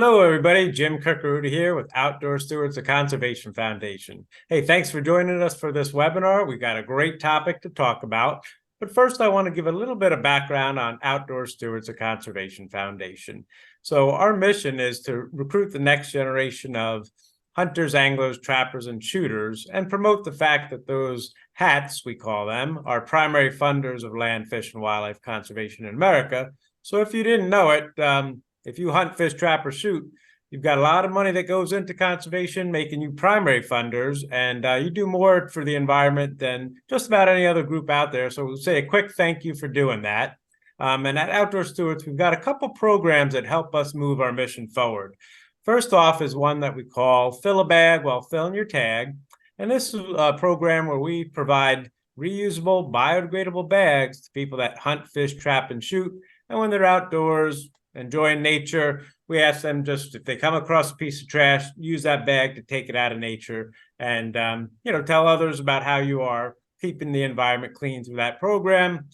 Hello, everybody. Jim Kirkaruda here with Outdoor Stewards of Conservation Foundation. Hey, thanks for joining us for this webinar. We got a great topic to talk about. But first, I want to give a little bit of background on Outdoor Stewards of Conservation Foundation. So our mission is to recruit the next generation of hunters, anglers, trappers, and shooters, and promote the fact that those hats, we call them, are primary funders of land, fish, and wildlife conservation in America. So if you didn't know it, if you hunt, fish, trap, or shoot, you've got a lot of money that goes into conservation, making you primary funders, and you do more for the environment than just about any other group out there. So we'll say a quick thank you for doing that. And at Outdoor Stewards, we've got a couple programs that help us move our mission forward. First off is one that we call Fill a Bag While Filling Your Tag. And this is a program where we provide reusable, biodegradable bags to people that hunt, fish, trap, and shoot. And when they're outdoors, enjoying nature, we ask them just if they come across a piece of trash, use that bag to take it out of nature and tell others about how you are keeping the environment clean through that program.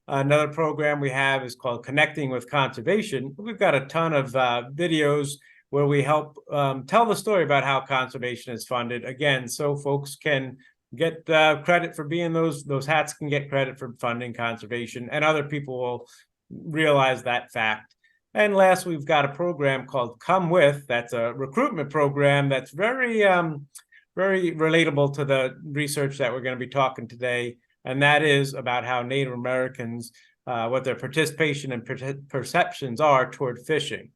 Another program we have is called Connecting with Conservation. We've got a ton of videos where we help tell the story about how conservation is funded, again, so folks can get credit for being those hats, can get credit for funding conservation, and other people will realize that fact. And last, we've got a program called Come With. That's a recruitment program that's very relatable to the research that we're going to be talking today. And that is about how Native Americans, what their participation and perceptions are toward fishing.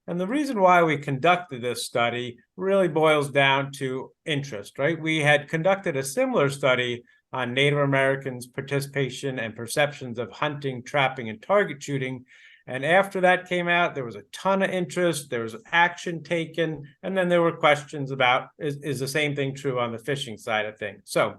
And the reason why we conducted this study really boils down to interest, right? We had conducted a similar study on Native Americans' participation and perceptions of hunting, trapping, and target shooting. And after that came out, there was a ton of interest, there was action taken, and then there were questions about, is the same thing true on the fishing side of things? So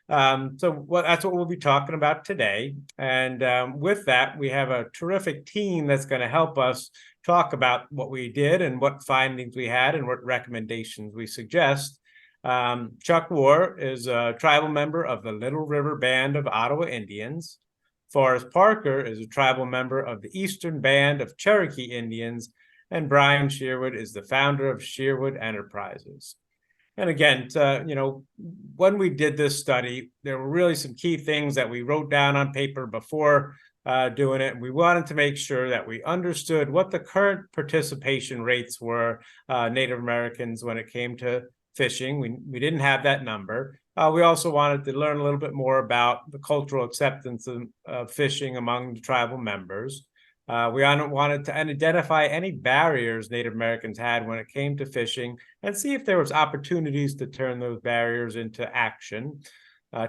that's what we'll be talking about today. And with that, we have a terrific team that's going to help us talk about what we did and what findings we had and what recommendations we suggest. Chuck War is a tribal member of the Little River Band of Ottawa Indians. Forrest Parker is a tribal member of the Eastern Band of Cherokee Indians, and Brian Sherwood is the founder of Sherwood Enterprises. And again, when we did this study, there were really some key things that we wrote down on paper before doing it. We wanted to make sure that we understood what the current participation rates were, Native Americans, when it came to fishing. We didn't have that number. We also wanted to learn a little bit more about the cultural acceptance of fishing among the tribal members. We wanted to identify any barriers Native Americans had when it came to fishing and see if there was opportunities to turn those barriers into action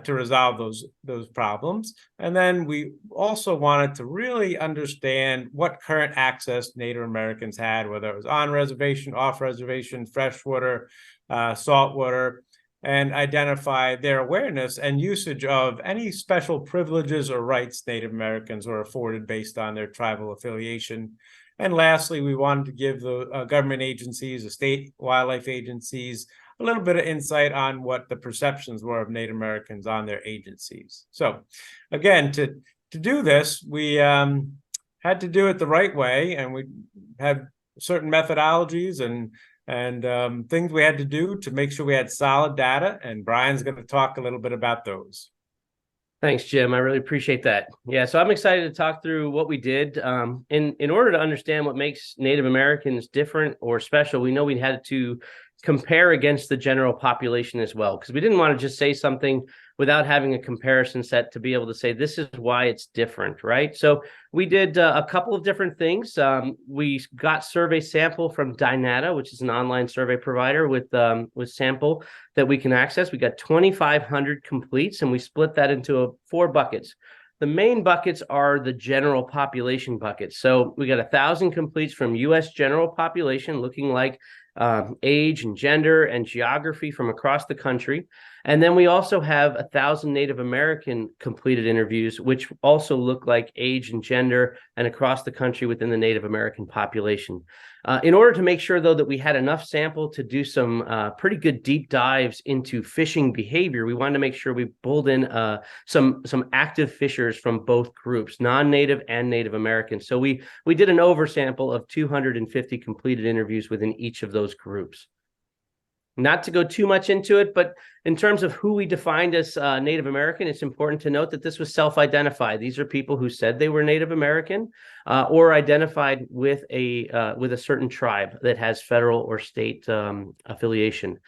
to resolve those problems. And then we also wanted to really understand what current access Native Americans had, whether it was on reservation, off reservation, freshwater, saltwater, and identify their awareness and usage of any special privileges or rights Native Americans were afforded based on their tribal affiliation. And lastly, we wanted to give the government agencies, the state wildlife agencies, a little bit of insight on what the perceptions were of Native Americans on their agencies. So again, to do this, we had to do it the right way, and we had certain methodologies and things we had to do to make sure we had solid data, and Brian's going to talk a little bit about those. Thanks, Jim. I really appreciate that. Yeah, so I'm excited to talk through what we did. In order to understand what makes Native Americans different or special, we know we had to compare against the general population as well, because we didn't want to just say something without having a comparison set to be able to say this is why it's different, right? So we did a couple of different things. We got survey sample from Dynata, which is an online survey provider with sample that we can access. We got 2,500 completes, and we split that into 4 buckets. The main buckets are the general population buckets. So we got 1,000 completes from U.S. general population, looking like age and gender and geography from across the country. And then we also have 1,000 Native American completed interviews, which also look like age and gender and across the country within the Native American population. In order to make sure, though, that we had enough sample to do some pretty good deep dives into fishing behavior, we wanted to make sure we pulled in some active fishers from both groups, non-Native and Native American. So we did an oversample of 250 completed interviews within each of those groups. Not to go too much into it, but in terms of who we defined as Native American, it's important to note that this was self-identified. These are people who said they were Native American or identified with a certain tribe that has federal or state affiliation.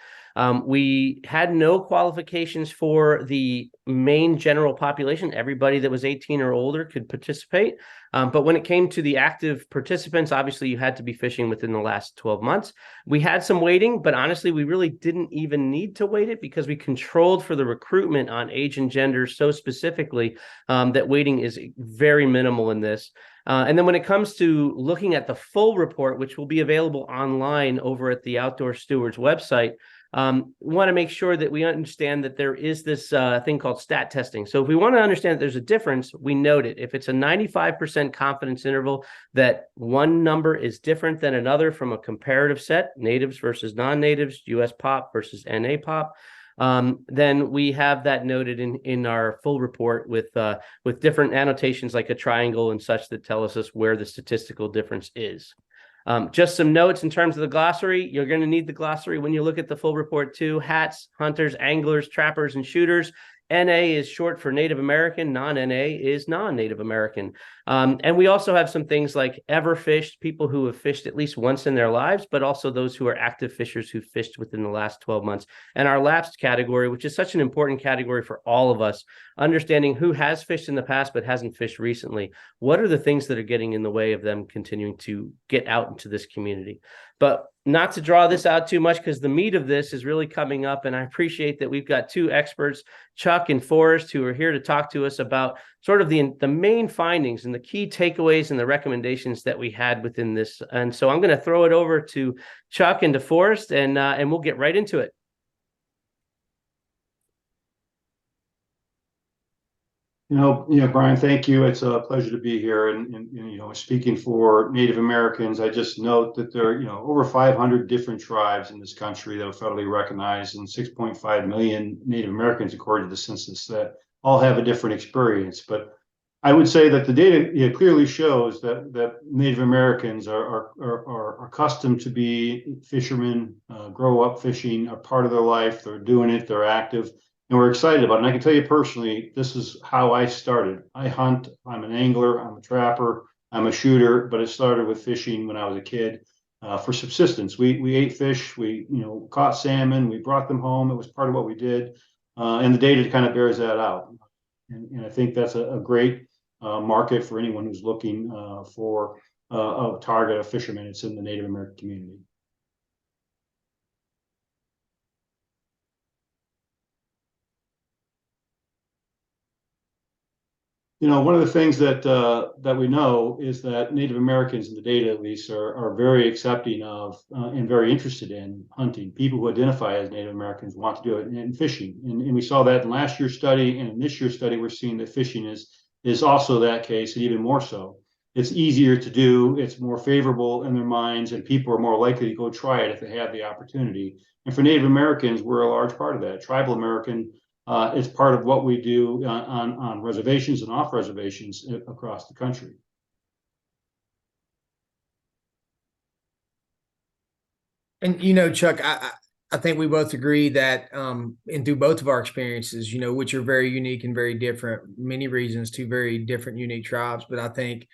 We had no qualifications for the main general population. Everybody that was 18 or older could participate. But when it came to the active participants, obviously you had to be fishing within the last 12 months. We had some waiting, but honestly, we really didn't even need to wait it because we controlled for the recruitment on age and gender so specifically that waiting is very minimal in this. And then when it comes to looking at the full report, which will be available online over at the Outdoor Stewards website, we want to make sure that we understand that there is this thing called stat testing. So if we want to understand that there's a difference, we note it. If it's a 95% confidence interval that one number is different than another from a comparative set, natives versus non-natives, US pop versus NA pop, then we have that noted in our full report with different annotations like a triangle and such that tell us where the statistical difference is. Just some notes in terms of the glossary. You're going to need the glossary when you look at the full report too. Hats, hunters, anglers, trappers, and shooters. NA is short for Native American. Non-NA is non-Native American. And we also have some things like ever fished, people who have fished at least once in their lives, but also those who are active fishers who fished within the last 12 months. And our lapsed category, which is such an important category for all of us, understanding who has fished in the past but hasn't fished recently. What are the things that are getting in the way of them continuing to get out into this community? But not to draw this out too much because the meat of this is really coming up. And I appreciate that we've got two experts, Chuck and Forrest, who are here to talk to us about sort of the main findings and the key takeaways and the recommendations that we had within this. And so I'm going to throw it over to Chuck and to Forrest, and we'll get right into it. Brian, thank you. It's a pleasure to be here. And speaking for Native Americans, I just note that there are, over 500 different tribes in this country that are federally recognized, and 6.5 million Native Americans, according to the census, that all have a different experience. But I would say that the data clearly shows that Native Americans are accustomed to be fishermen, grow up fishing, are part of their life. They're doing it. They're active. And we're excited about it. And I can tell you personally, this is how I started. I hunt, I'm an angler, I'm a trapper, I'm a shooter, but it started with fishing when I was a kid for subsistence. We ate fish, we caught salmon, we brought them home. It was part of what we did. And the data kind of bears that out. And I think that's a great market for anyone who's looking for a target of fishermen. It's in the Native American community. One of the things that we know is that Native Americans, in the data at least, are very accepting of and very interested in hunting. People who identify as Native Americans want to do it, and fishing. And we saw that in last year's study, and in this year's study, we're seeing that fishing is also that case, and even more so. It's easier to do, it's more favorable in their minds, and people are more likely to go try it if they have the opportunity. And for Native Americans, we're a large part of that. Tribal American is part of what we do on reservations and off reservations across the country. And Chuck, I think we both agree that and through both of our experiences, which are very unique and very different, many reasons, two very different, unique tribes. But I think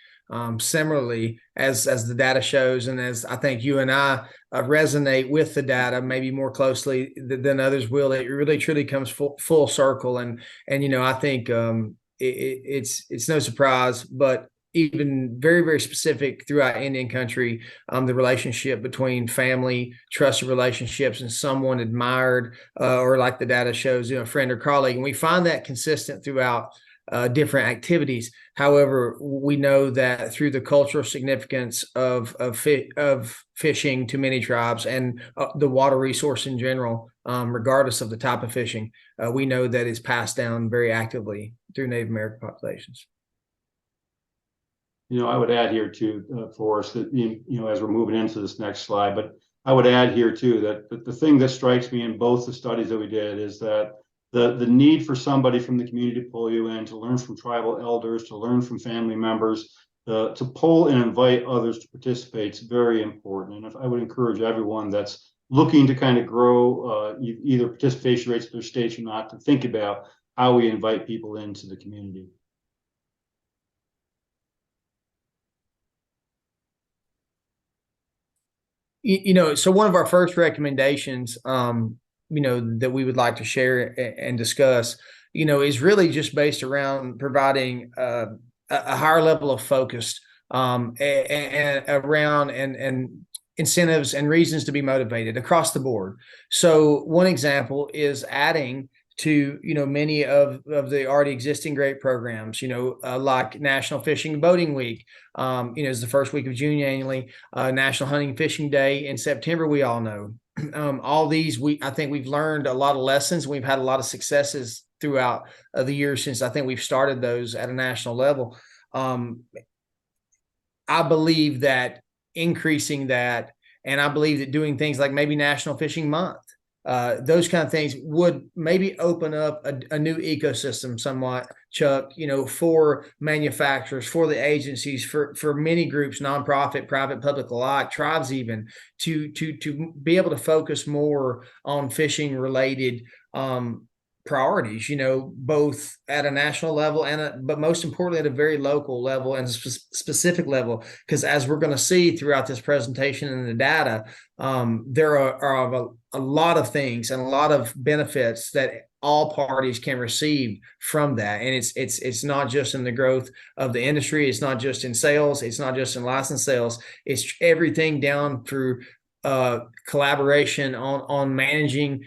similarly, as the data shows, and as I think you and I resonate with the data maybe more closely than others will, it really truly comes full circle. And I think it's no surprise, but even very, very specific throughout Indian country, the relationship between family, trusted relationships, and someone admired, or like the data shows, a friend or colleague. And we find that consistent throughout different activities. However, we know that through the cultural significance of fishing to many tribes and the water resource in general, regardless of the type of fishing, we know that it's passed down very actively through Native American populations. I would add here too, Forrest, that, as we're moving into this next slide, but I would add here too, that the thing that strikes me in both the studies that we did is that the need for somebody from the community to pull you in, to learn from tribal elders, to learn from family members, to pull and invite others to participate is very important. And if I would encourage everyone that's looking to kind of grow either participation rates of their states or not, to think about how we invite people into the community. So one of our first recommendations, that we would like to share and discuss, is really just based around providing a higher level of focus and around and incentives and reasons to be motivated across the board. So one example is adding to many of the already existing great programs, like National Fishing and Boating Week, is the first week of June annually. National Hunting and Fishing Day in September, we all know. All these, I think we've learned a lot of lessons. We've had a lot of successes throughout the years since I think we've started those at a national level. I believe that increasing that, and I believe that doing things like maybe National Fishing Month, those kind of things would maybe open up a new ecosystem somewhat, Chuck, for manufacturers, for the agencies, for many groups, nonprofit, private, public alike, tribes even, to be able to focus more on fishing related priorities, both at a national level but most importantly at a very local level and specific level. Because as we're going to see throughout this presentation and the data, there are a lot of things and a lot of benefits that all parties can receive from that. And it's not just in the growth of the industry. It's not just in sales. It's not just in license sales. It's everything down through collaboration on managing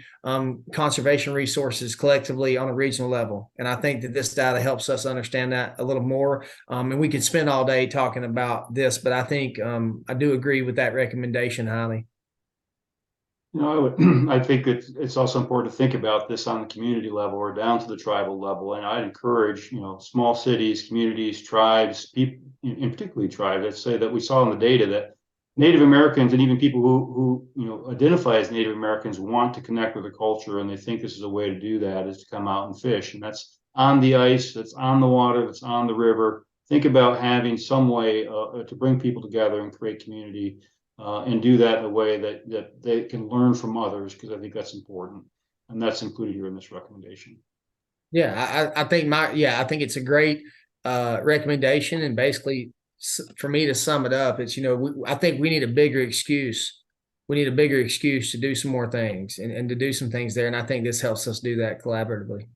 conservation resources collectively on a regional level. And I think that this data helps us understand that a little more. And we could spend all day talking about this, but I think I do agree with that recommendation highly. I think it's also important to think about this on the community level or down to the tribal level. And I'd encourage, small cities, communities, tribes, people, in particularly tribes, I'd say that we saw in the data that Native Americans and even people who identify as Native Americans want to connect with the culture, and they think this is a way to do that is to come out and fish. And that's on the ice, that's on the water, that's on the river. Think about having some way to bring people together and create community. And do that in a way that they can learn from others, because I think that's important, and that's included here in this recommendation. Yeah, I think I think it's a great recommendation, and basically, for me to sum it up, it's I think we need a bigger excuse. We need a bigger excuse to do some more things and to do some things there, and I think this helps us do that collaboratively.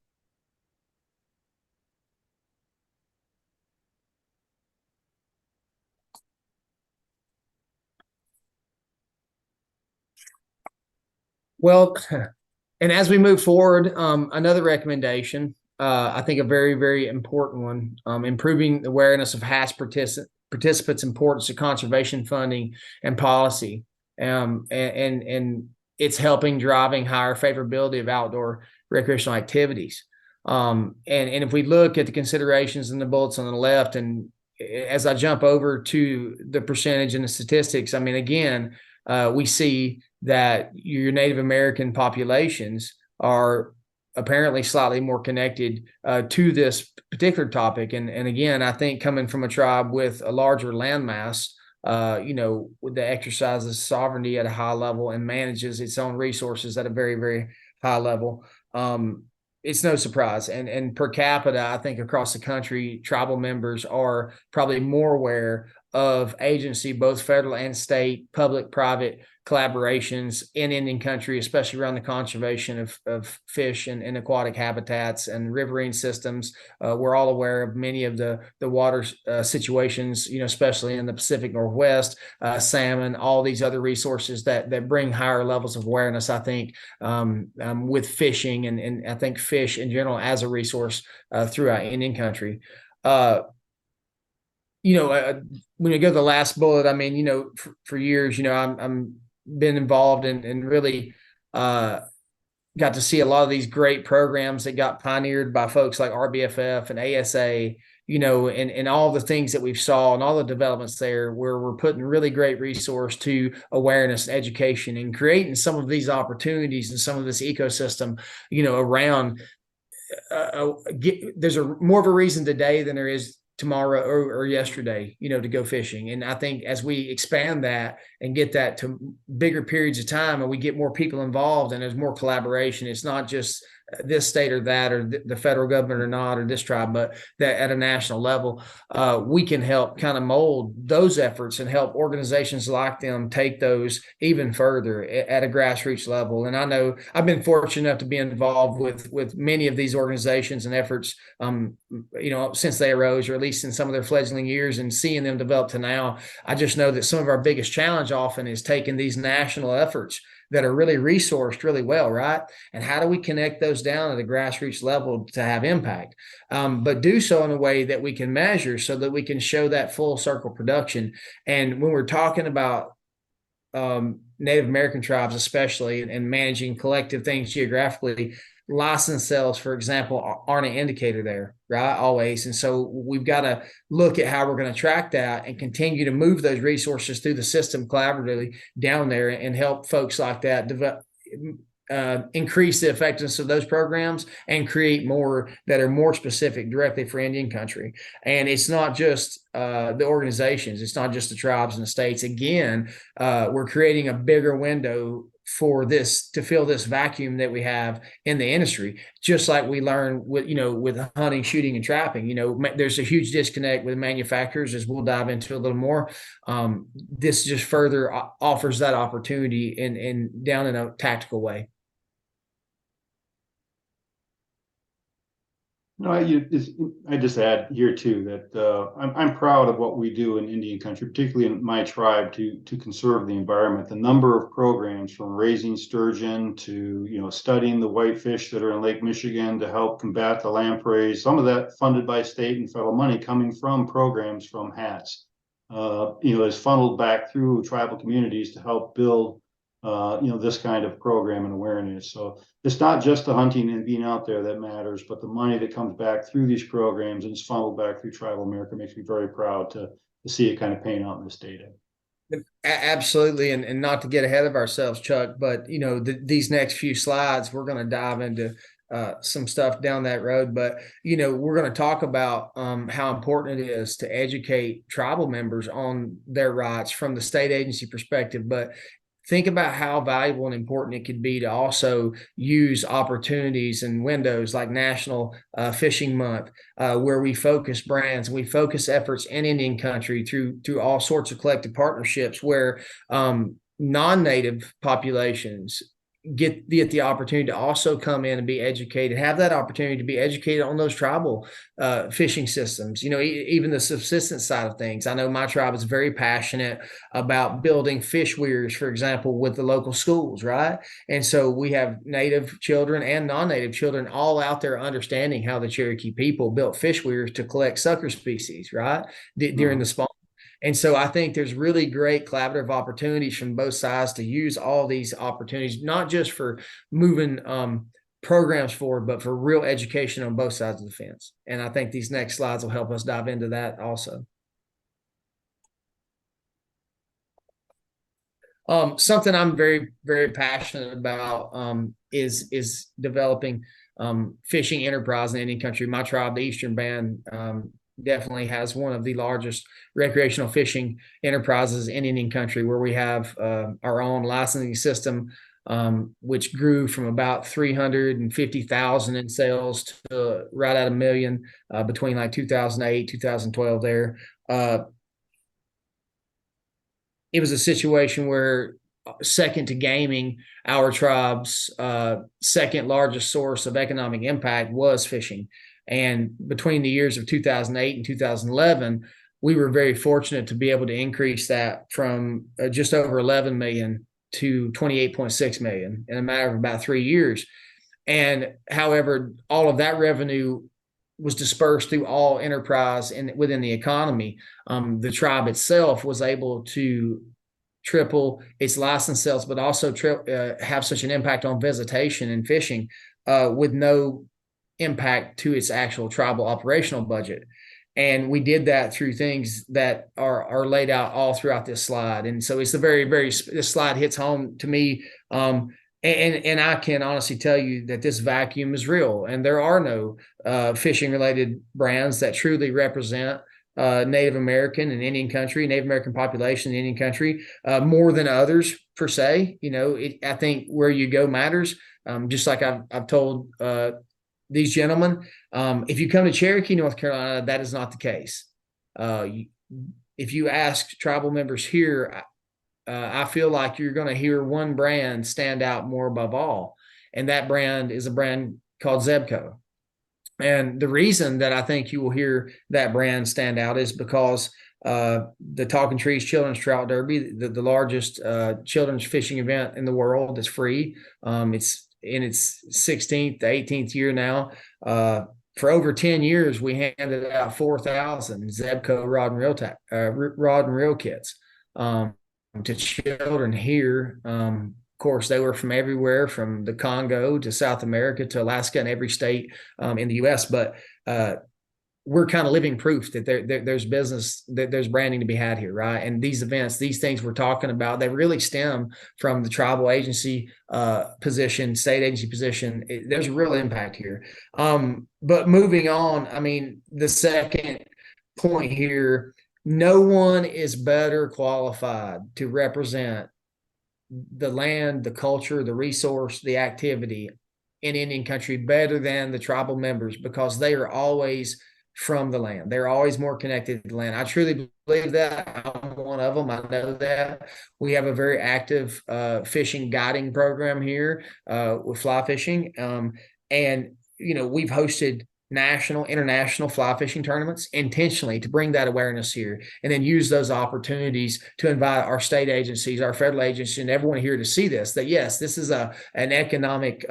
Well, and as we move forward, another recommendation, I think a very, very important one, improving the awareness of HASS participants' importance to conservation funding and policy. And it's helping driving higher favorability of outdoor recreational activities. And if we look at the considerations in the bullets on the left, and as I jump over to the percentage and the statistics, I mean, again, we see that your Native American populations are apparently slightly more connected to this particular topic. And again, I think coming from a tribe with a larger landmass, that exercises sovereignty at a high level and manages its own resources at a very, very high level, it's no surprise. And per capita, I think across the country, tribal members are probably more aware of agency, both federal and state, public, private collaborations in Indian country, especially around the conservation of fish and aquatic habitats and riverine systems. We're all aware of many of the water situations, especially in the Pacific Northwest, salmon, all these other resources that bring higher levels of awareness, I think, with fishing and I think fish in general as a resource throughout Indian country. When you go to the last bullet, I mean, for years, I'm been involved and really got to see a lot of these great programs that got pioneered by folks like RBFF and ASA and all the things that we've saw and all the developments there, where we're putting really great resource to awareness and education and creating some of these opportunities and some of this ecosystem, around. There's more of a reason today than there is tomorrow or yesterday, to go fishing. And I think as we expand that and get that to bigger periods of time, and we get more people involved and there's more collaboration, it's not just this state or that, or the federal government or not, or this tribe, but that at a national level, we can help kind of mold those efforts and help organizations like them take those even further at a grassroots level. And I know I've been fortunate enough to be involved with many of these organizations and efforts, since they arose, or at least in some of their fledgling years, and seeing them develop to now. I just know that some of our biggest challenge often is taking these national efforts that are really resourced really well, right? And how do we connect those down at a grassroots level to have impact, but do so in a way that we can measure, so that we can show that full circle production. And when we're talking about Native American tribes, especially, and managing collective things geographically, license sales, for example, aren't an indicator there, right? Always. And so we've got to look at how we're going to track that and continue to move those resources through the system collaboratively down there, and help folks like that develop, increase the effectiveness of those programs and create more that are more specific directly for Indian country. And it's not just the organizations, it's not just the tribes and the states. Again, we're creating a bigger window for this to fill this vacuum that we have in the industry, just like we learn with hunting, shooting, and trapping. There's a huge disconnect with manufacturers, as we'll dive into a little more. This just further offers that opportunity in down in a tactical way. No, I just add here too that I'm proud of what we do in Indian country, particularly in my tribe, to conserve the environment. The number of programs, from raising sturgeon to studying the whitefish that are in Lake Michigan to help combat the lampreys. Some of that funded by state and federal money, coming from programs from HATS, is funneled back through tribal communities to help build this kind of program and awareness. So it's not just the hunting and being out there that matters, but the money that comes back through these programs and is funneled back through tribal America makes me very proud to see it kind of paying out in this data. Absolutely. And not to get ahead of ourselves, Chuck, but these next few slides, we're going to dive into some stuff down that road. But we're going to talk about how important it is to educate tribal members on their rights from the state agency perspective. But think about how valuable and important it could be to also use opportunities and windows like National Fishing Month, where we focus brands and we focus efforts in Indian country through all sorts of collective partnerships, where non-native populations get the opportunity to also come in and be educated, have that opportunity to be educated on those tribal fishing systems, even the subsistence side of things. I know my tribe is very passionate about building fish weirs, for example, with the local schools, right? And so we have native children and non-native children all out there understanding how the Cherokee people built fish weirs to collect sucker species, right? During the spawn. And so I think there's really great collaborative opportunities from both sides to use all these opportunities, not just for moving programs forward, but for real education on both sides of the fence. And I think these next slides will help us dive into that also. Something I'm very, very passionate about is developing fishing enterprise in Indian country. My tribe, the Eastern Band, definitely has one of the largest recreational fishing enterprises in Indian country, where we have our own licensing system, which grew from about 350,000 in sales to right at $1 million between like 2008, 2012 there. It was a situation where, second to gaming, our tribe's second largest source of economic impact was fishing. And between the years of 2008 and 2011, we were very fortunate to be able to increase that from just over 11 million to 28.6 million in a matter of about 3 years. And however, all of that revenue was dispersed through all enterprise and within the economy. The tribe itself was able to triple its license sales, but also have such an impact on visitation and fishing with no impact to its actual tribal operational budget. And we did that through things that are laid out all throughout this slide. And so it's a this slide hits home to me. And I can honestly tell you that this vacuum is real, and there are no fishing related brands that truly represent Native American and Indian country, Native American population in Indian country, more than others per se. I think where you go matters. Just like I've told these gentlemen, if you come to Cherokee, North Carolina, that is not the case. If you ask tribal members here, I feel like you're going to hear one brand stand out more above all, and that brand is a brand called Zebco. And the reason that I think you will hear that brand stand out is because the Talking Trees Children's Trout Derby, the largest children's fishing event in the world, is free. It's in its 16th to 18th year now. For over 10 years, we handed out 4,000 Zebco rod and reel kits to children here. Of course, they were from everywhere, from the Congo to South America to Alaska and every state in the U.S. But we're kind of living proof that there's business, that there's branding to be had here, right? And these events, these things we're talking about, they really stem from the tribal agency position, state agency position. There's a real impact here. But moving on, I mean, the second point here, no one is better qualified to represent the land, the culture, the resource, the activity in Indian country better than the tribal members, because they are always from the land. They're always more connected to the land. I truly believe that. I'm one of them. I know that. We have a very active fishing guiding program here with fly fishing. And, we've hosted national, international fly fishing tournaments intentionally to bring that awareness here, and then use those opportunities to invite our state agencies, our federal agencies, and everyone here to see this, that yes, this is an economic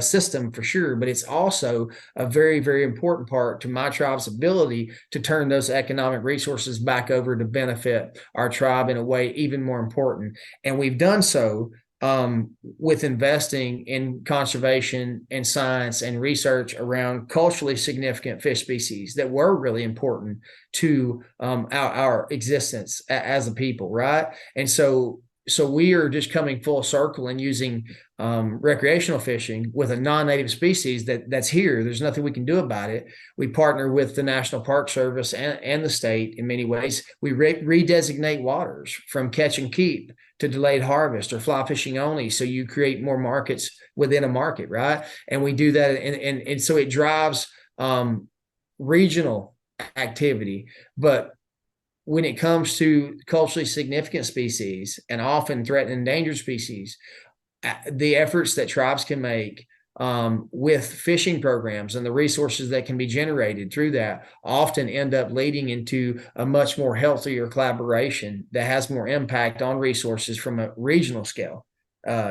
system for sure, but it's also a very, very important part to my tribe's ability to turn those economic resources back over to benefit our tribe in a way even more important. And we've done so with investing in conservation and science and research around culturally significant fish species that were really important to our existence as a people, right? And so we are just coming full circle and using recreational fishing with a non-native species that's here. There's nothing we can do about it. We partner with the National Park Service and the state in many ways. We redesignate waters from catch and keep to delayed harvest or fly fishing only. So you create more markets within a market, right? And we do that. And so it drives regional activity. But when it comes to culturally significant species and often threatened and endangered species, the efforts that tribes can make with fishing programs and the resources that can be generated through that often end up leading into a much more healthier collaboration that has more impact on resources from a regional scale.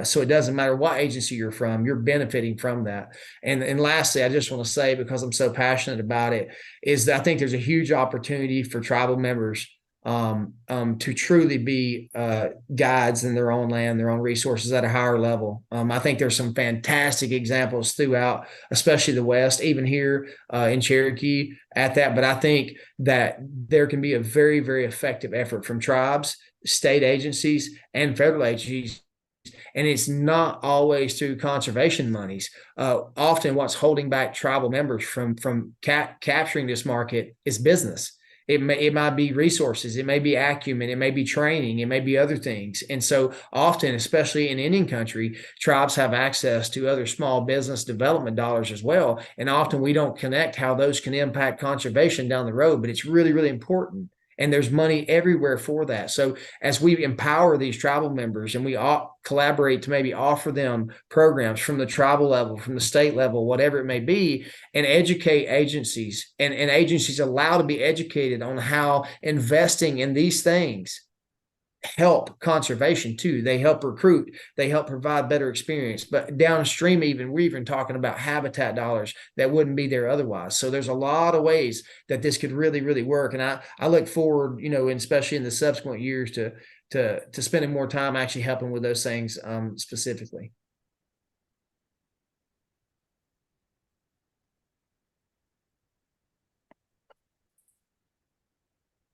So it doesn't matter what agency you're from, you're benefiting from that. And lastly, I just want to say, because I'm so passionate about it, is that I think there's a huge opportunity for tribal members to truly be guides in their own land, their own resources at a higher level. I think there's some fantastic examples throughout, especially the West, even here in Cherokee at that. But I think that there can be a very, very effective effort from tribes, state agencies, and federal agencies. And it's not always through conservation monies. Often what's holding back tribal members from capturing this market is business. It might be resources, it may be acumen, it may be training, it may be other things. And so often, especially in Indian country, tribes have access to other small business development dollars as well. And often we don't connect how those can impact conservation down the road, but it's really, really important. And there's money everywhere for that. So as we empower these tribal members and we collaborate to maybe offer them programs from the tribal level, from the state level, whatever it may be, and educate agencies and agencies allowed to be educated on how investing in these things help conservation too. They help recruit, they help provide better experience. But downstream, we're even talking about habitat dollars that wouldn't be there otherwise. So there's a lot of ways that this could really, really work. And I look forward, and especially in the subsequent years to spending more time actually helping with those things specifically.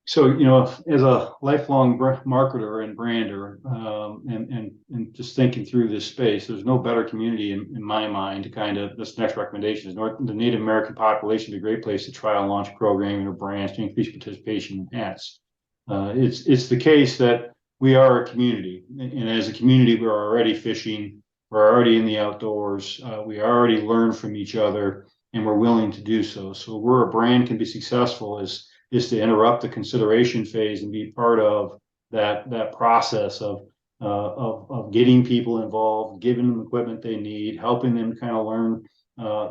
So, as a lifelong marketer and brander, and just thinking through this space, there's no better community in my mind to kind of, this next recommendation is the Native American population is a great place to try and launch programming or brands to increase participation in hats. It's the case that we are a community, and as a community, we're already fishing, we're already in the outdoors, we already learn from each other, and we're willing to do so. So where a brand can be successful is to interrupt the consideration phase and be part of that process of getting people involved, giving them equipment they need, helping them kind of learn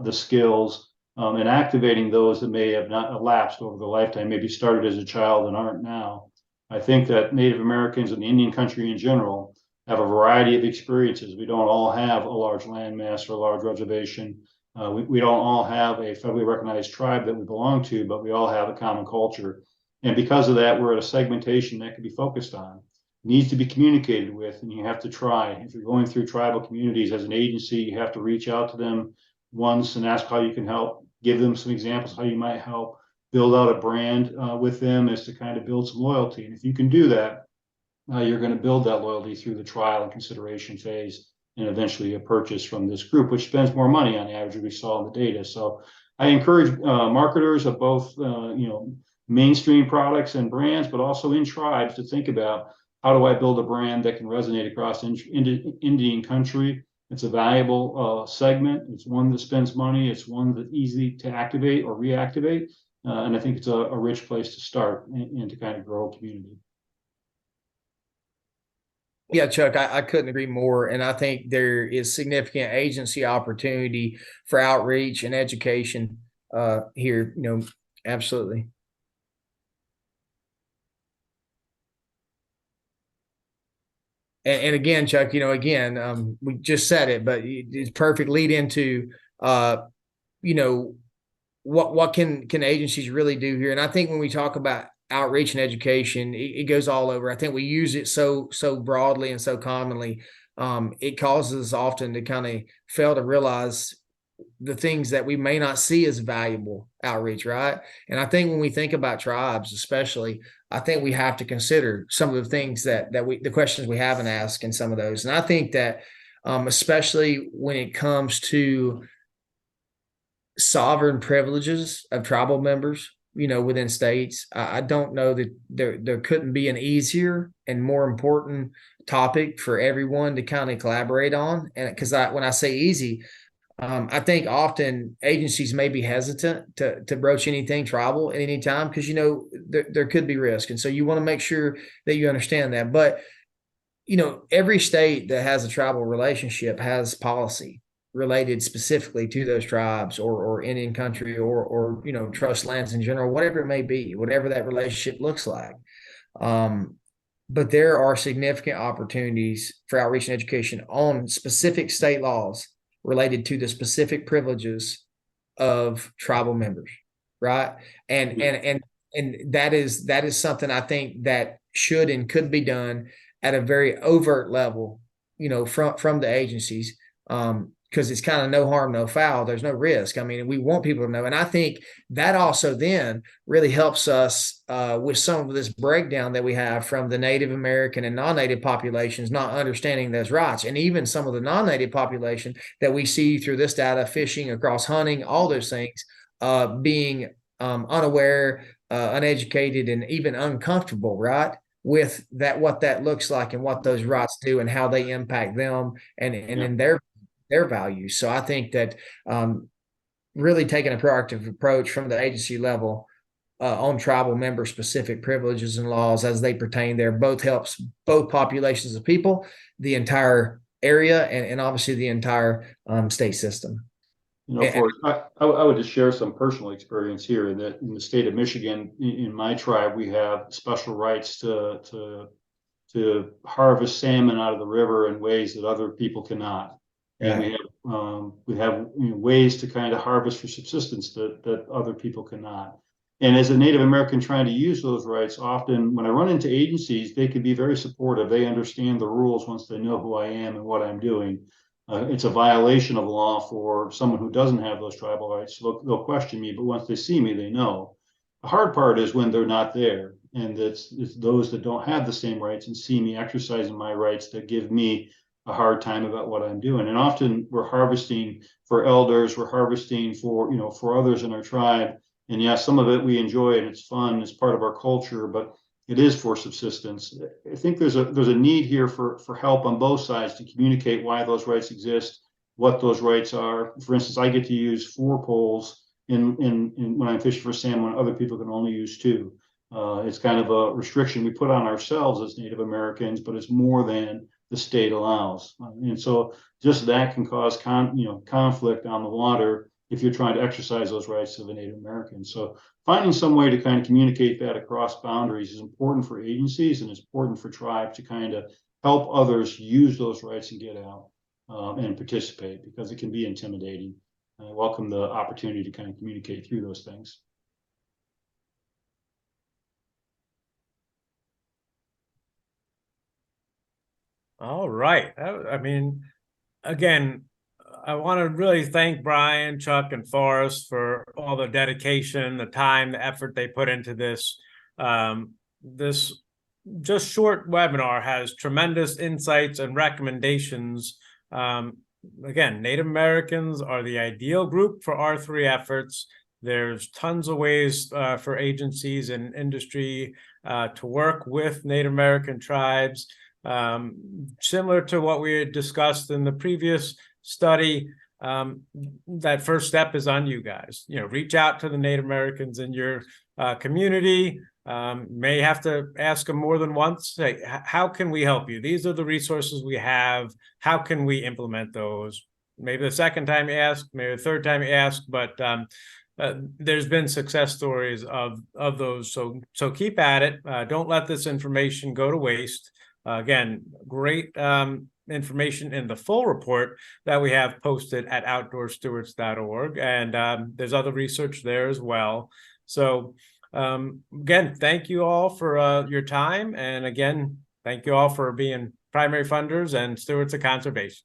the skills, and activating those that may have not elapsed over the lifetime, maybe started as a child and aren't now. I think that Native Americans and the Indian country in general have a variety of experiences. We don't all have a large landmass or a large reservation. We don't all have a federally recognized tribe that we belong to, but we all have a common culture. And because of that, we're at a segmentation that can be focused on, needs to be communicated with, and you have to try. If you're going through tribal communities as an agency, you have to reach out to them once and ask how you can help, give them some examples how you might help, build out a brand with them as to kind of build some loyalty. And if you can do that, you're going to build that loyalty through the trial and consideration phase, and eventually a purchase from this group, which spends more money on average, we saw in the data. So I encourage marketers of both, mainstream products and brands, but also in tribes to think about, how do I build a brand that can resonate across Indian country? It's a valuable segment. It's one that spends money. It's one that's easy to activate or reactivate. And I think it's a rich place to start and to kind of grow a community. Yeah, Chuck, I couldn't agree more. And I think there is significant agency opportunity for outreach and education here, absolutely. And again, Chuck, we just said it, but it's perfect lead into, what can agencies really do here? And I think when we talk about outreach and education, it goes all over. I think we use it so broadly and so commonly. It causes us often to kind of fail to realize the things that we may not see as valuable outreach, right? And I think when we think about tribes, especially, I think we have to consider some of the things the questions we haven't asked in some of those. And I think that especially when it comes to sovereign privileges of tribal members, within states, I don't know that there couldn't be an easier and more important topic for everyone to kind of collaborate on. And because when I say easy, I think often agencies may be hesitant to broach anything tribal at any time because there could be risk, and so you want to make sure that you understand that. But every state that has a tribal relationship has policy related specifically to those tribes or Indian country or trust lands in general, whatever it may be, whatever that relationship looks like. But there are significant opportunities for outreach and education on specific state laws related to the specific privileges of tribal members, right? And that is something I think that should and could be done at a very overt level, from the agencies. Because it's kind of no harm, no foul. There's no risk. I mean, we want people to know. And I think that also then really helps us with some of this breakdown that we have from the Native American and non-Native populations not understanding those rights. And even some of the non-Native population that we see through this data, fishing, across hunting, all those things, being unaware, uneducated, and even uncomfortable, right? With that, what that looks like and what those rights do and how they impact them and in their values. So I think that really taking a proactive approach from the agency level on tribal member specific privileges and laws as they pertain there both helps both populations of people, the entire area, and obviously the entire state system. I would just share some personal experience here in that in the state of Michigan, in my tribe, we have special rights to harvest salmon out of the river in ways that other people cannot. And we have ways to kind of harvest for subsistence that other people cannot. And as a Native American trying to use those rights, often when I run into agencies, they can be very supportive. They understand the rules once they know who I am and what I'm doing. It's a violation of law for someone who doesn't have those tribal rights. So they'll question me, but once they see me, they know. The hard part is when they're not there. And it's those that don't have the same rights and see me exercising my rights that give me a hard time about what I'm doing. And often we're harvesting for elders, we're harvesting for, for others in our tribe. And yeah, some of it we enjoy and it's fun, it's part of our culture, but it is for subsistence. I think there's a need here for help on both sides to communicate why those rights exist, what those rights are. For instance, I get to use 4 poles in when I'm fishing for salmon, other people can only use 2. It's kind of a restriction we put on ourselves as Native Americans, but it's more than the state allows. And so just that can cause conflict on the water if you're trying to exercise those rights of a Native American. So finding some way to kind of communicate that across boundaries is important for agencies and it's important for tribes to kind of help others use those rights and get out and participate, because it can be intimidating. I welcome the opportunity to kind of communicate through those things. All right. I mean, again, I want to really thank Brian, Chuck, and Forrest for all the dedication, the time, the effort they put into this. This just short webinar has tremendous insights and recommendations. Again, Native Americans are the ideal group for R3 efforts. There's tons of ways for agencies and industry to work with Native American tribes. Similar to what we had discussed in the previous study, that first step is on you guys. Reach out to the Native Americans in your community. May have to ask them more than once. Say, how can we help you? These are the resources we have. How can we implement those? Maybe the second time you ask, maybe the third time you ask, but there's been success stories of those. So keep at it. Don't let this information go to waste. Again, great information in the full report that we have posted at outdoorstewards.org. And there's other research there as well. So again, thank you all for your time. And again, thank you all for being primary funders and stewards of conservation.